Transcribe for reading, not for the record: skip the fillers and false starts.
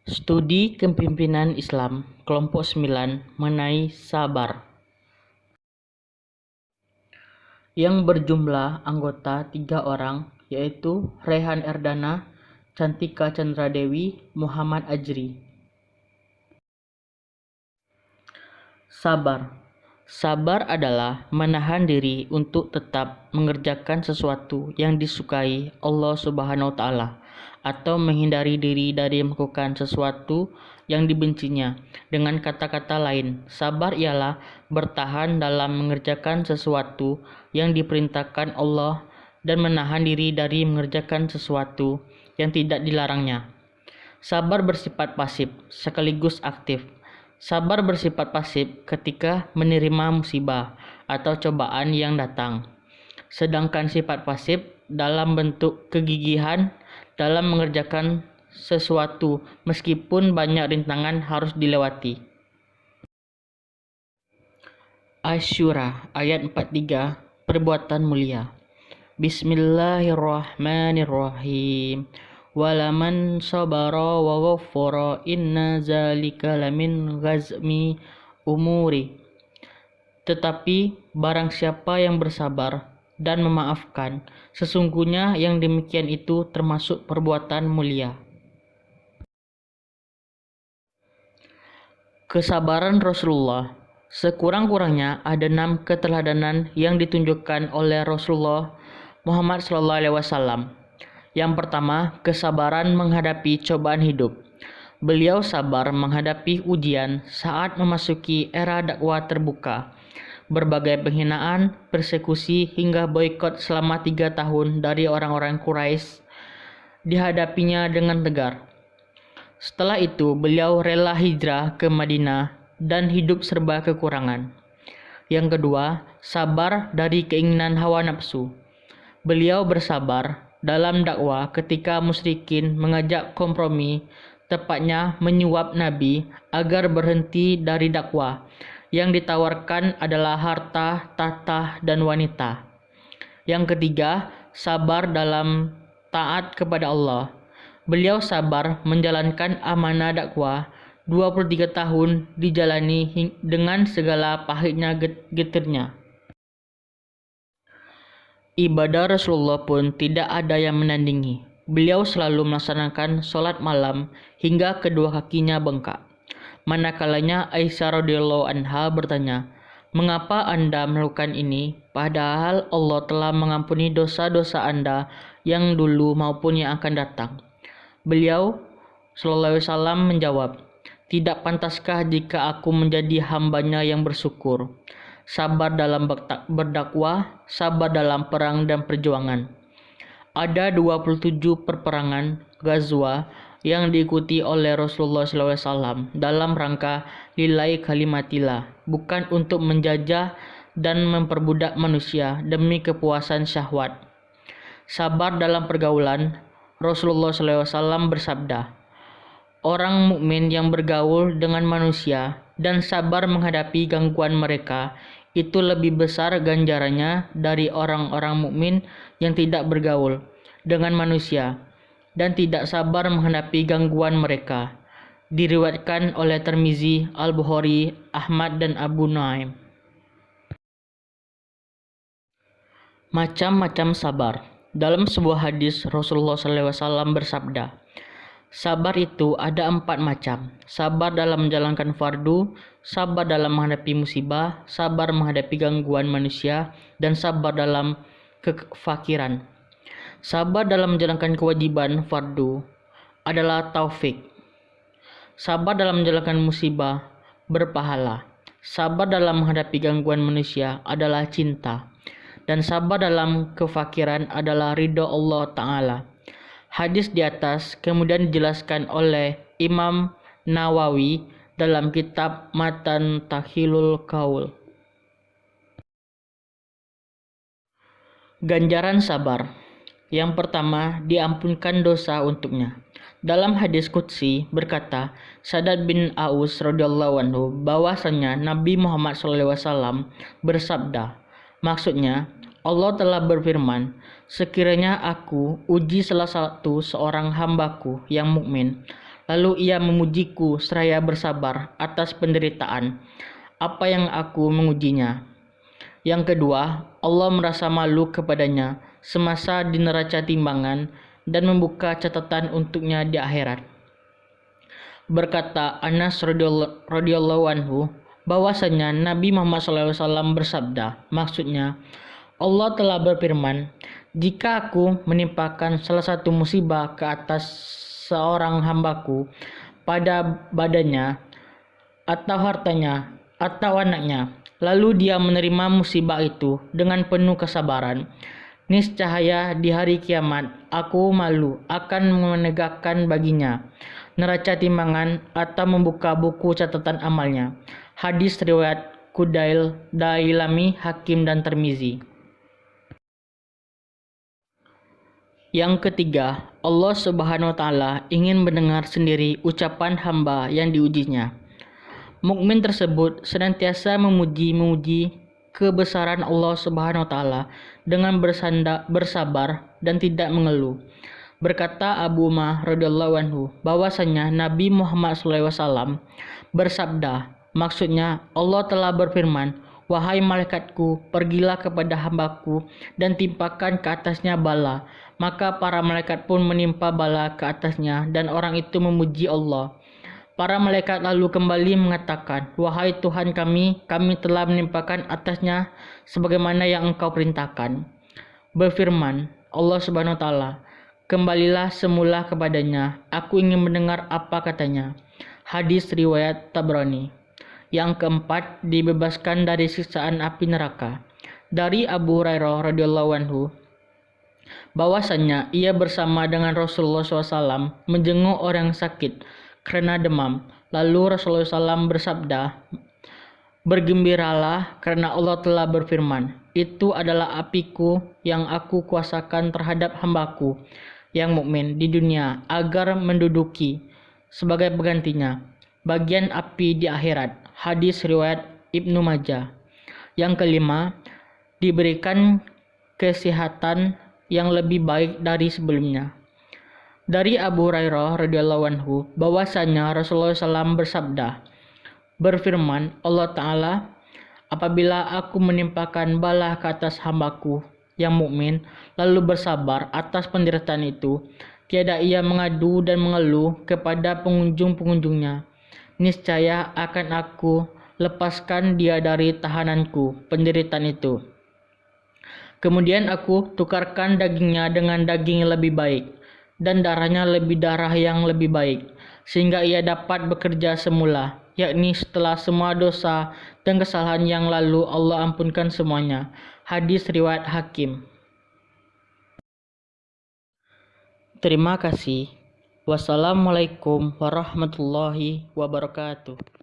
Studi Kepemimpinan Islam Kelompok 9 mengenai sabar, yang berjumlah anggota 3 orang, yaitu Rehan Erdana, Cantika Candradewi, Muhammad Ajri. Sabar adalah menahan diri untuk tetap mengerjakan sesuatu yang disukai Allah Subhanahu wa Ta'ala, atau menghindari diri dari melakukan sesuatu yang dibencinya. Dengan kata-kata lain, sabar ialah bertahan dalam mengerjakan sesuatu yang diperintahkan Allah dan menahan diri dari mengerjakan sesuatu yang tidak dilarangnya. Sabar bersifat pasif sekaligus aktif. Sabar bersifat pasif ketika menerima musibah atau cobaan yang datang. Sedangkan sifat pasif dalam bentuk kegigihan dalam mengerjakan sesuatu meskipun banyak rintangan harus dilewati. Asy-Syura ayat 43, perbuatan mulia. Bismillahirrahmanirrahim. Walaman sabara wa ghaffara inna zalika lamin ghazmi umuri. Tetapi barang siapa yang bersabar dan memaafkan, sesungguhnya yang demikian itu termasuk perbuatan mulia. Kesabaran Rasulullah. Sekurang-kurangnya ada 6 keteladanan yang ditunjukkan oleh Rasulullah Muhammad SAW. Yang pertama, kesabaran menghadapi cobaan hidup. Beliau sabar menghadapi ujian saat memasuki era dakwah terbuka. Berbagai penghinaan, persekusi, hingga boikot selama 3 tahun dari orang-orang Quraisy dihadapinya dengan tegar. Setelah itu, beliau rela hijrah ke Madinah dan hidup serba kekurangan. Yang kedua, sabar dari keinginan hawa nafsu. Beliau bersabar dalam dakwah ketika musyrikin mengajak kompromi, tepatnya menyuap Nabi agar berhenti dari dakwah. Yang ditawarkan adalah harta, tahta, dan wanita. Yang ketiga, sabar dalam taat kepada Allah. Beliau sabar menjalankan amanah dakwah 23 tahun dijalani dengan segala pahitnya getirnya. Ibadah Rasulullah pun tidak ada yang menandingi. Beliau selalu melaksanakan sholat malam hingga kedua kakinya bengkak. Manakalanya Aisyah radhiyallahu anha bertanya, "Mengapa Anda melakukan ini, padahal Allah telah mengampuni dosa-dosa Anda yang dulu maupun yang akan datang?" Beliau SAW menjawab, "Tidak pantaskah jika aku menjadi hambanya yang bersyukur, sabar dalam berdakwah, sabar dalam perang dan perjuangan." Ada 27 perperangan Ghazwa yang diikuti oleh Rasulullah SAW dalam rangka lillahi kalimatillah, bukan untuk menjajah dan memperbudak manusia demi kepuasan syahwat. Sabar dalam pergaulan. Rasulullah SAW bersabda, "Orang mukmin yang bergaul dengan manusia dan sabar menghadapi gangguan mereka itu lebih besar ganjarannya dari orang-orang mukmin yang tidak bergaul dengan manusia dan tidak sabar menghadapi gangguan mereka." Diriwayatkan oleh Tirmizi, Al-Bukhari, Ahmad, dan Abu Nuaim. Macam-macam sabar. Dalam sebuah hadis, Rasulullah SAW bersabda, sabar itu ada 4 macam. Sabar dalam menjalankan fardu, sabar dalam menghadapi musibah, sabar menghadapi gangguan manusia, dan sabar dalam kefakiran. Sabar dalam menjalankan kewajiban fardu adalah taufik. Sabar dalam menjalankan musibah berpahala. Sabar dalam menghadapi gangguan manusia adalah cinta. Dan sabar dalam kefakiran adalah ridho Allah Ta'ala. Hadis di atas kemudian dijelaskan oleh Imam Nawawi dalam kitab Matan Takhilul Qaul. Ganjaran sabar. Yang pertama, diampunkan dosa untuknya. Dalam hadis qudsi berkata Shaddad bin Aus radhiyallahu anhu bahwasanya Nabi Muhammad SAW bersabda, maksudnya Allah telah berfirman, "Sekiranya aku uji salah satu seorang hambaku yang mukmin, Lalu ia memujiku seraya bersabar atas penderitaan apa yang aku mengujinya. Yang kedua, Allah merasa malu kepadanya semasa di neraca timbangan dan membuka catatan untuknya di akhirat. Berkata Anas radhiyallahu anhu bahwasanya Nabi Muhammad SAW bersabda, maksudnya Allah telah berfirman, jika aku menimpakan salah satu musibah ke atas seorang hambaku pada badannya atau hartanya atau anaknya, lalu dia menerima musibah itu dengan penuh kesabaran, niscaya di hari kiamat aku malu akan menegakkan baginya neraca timbangan atau membuka buku catatan amalnya. Hadis riwayat Kudail, Dailami, Hakim, dan Tirmizi. Yang ketiga, Allah Subhanahu wa Ta'ala ingin mendengar sendiri ucapan hamba yang diujinya. Mukmin tersebut senantiasa memuji kebesaran Allah Subhanahu wa Ta'ala dengan bersabar dan tidak mengeluh. Berkata Abu Umar radhiyallahu anhu bahwasanya Nabi Muhammad SAW bersabda, maksudnya Allah telah berfirman, wahai malaikatku, pergilah kepada hambaku dan timpakan ke atasnya bala. Maka para malaikat pun menimpa bala ke atasnya dan orang itu memuji Allah. Para malaikat lalu kembali mengatakan, wahai Tuhan kami telah menimpakan atasnya sebagaimana yang Engkau perintahkan. Berfirman Allah Subhanahu wa Ta'ala, kembalilah semula kepadanya, aku ingin mendengar apa katanya. Hadis riwayat Tabrani. Yang keempat, dibebaskan dari siksaan api neraka. Dari Abu Hurairah radhiyallahu anhu bahwasanya ia bersama dengan Rasulullah SAW menjenguk orang sakit karena demam. Lalu Rasulullah SAW bersabda, bergembiralah karena Allah telah berfirman, itu adalah apiku yang aku kuasakan terhadap hambaku yang mukmin di dunia agar menduduki sebagai penggantinya bagian api di akhirat. Hadis riwayat Ibnu Majah. Yang kelima, diberikan kesehatan yang lebih baik dari sebelumnya. Dari Abu Hurairah radhiyallahu anhu bahwasanya Rasulullah SAW bersabda, berfirman Allah Ta'ala, apabila aku menimpakan bala ke atas hambaku yang mukmin lalu bersabar atas penderitaan itu, tiada ia mengadu dan mengeluh kepada pengunjung-pengunjungnya, niscaya akan aku lepaskan dia dari tahananku penderitaan itu. Kemudian aku tukarkan dagingnya dengan daging yang lebih baik dan darahnya lebih darah yang lebih baik, sehingga ia dapat bekerja semula, yakni setelah semua dosa dan kesalahan yang lalu Allah ampunkan semuanya. Hadis riwayat Hakim. Terima kasih. Wassalamualaikum warahmatullahi wabarakatuh.